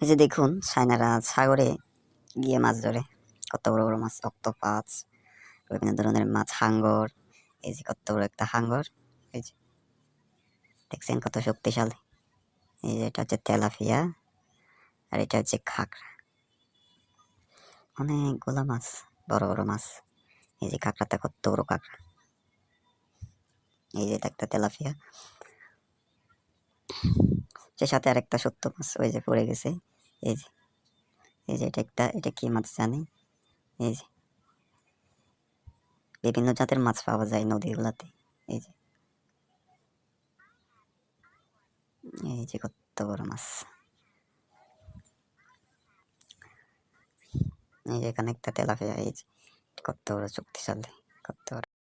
এই যে দেখুন সায়নারা সাগরে গিয়ে মাছ ধরে, কত বড় বড় মাছ, অক্টোপাস, বিভিন্ন ধরনের মাছ, হাঙ্গর। এই যে কত বড় একটা হাঙ্গর, এই যে দেখছেন কত শক্তিশালী। এই যে এটা হচ্ছে তেলাপিয়া, আর এটা হচ্ছে খাকড়া। অনেকগুলা মাছ, বড় বড় মাছ। এই যে কাঁকড়াটা কত বড় কাঁকড়া, এই যে এটা একটা তেলাপিয়া, সে সাথে আরেকটা সত্য মাছ ওই যে পড়ে গেছে। এই যে এই যে এটা কি মাছ জানি। এই যে বিভিন্ন জাতের মাছ পাওয়া যায় নদীগুলাতে। এই যে এই যে কত বড় মাছ। এই যে এখানে একটা তেলাপিয়া, এই যে কত বড় শক্তিশালী, কত বড়।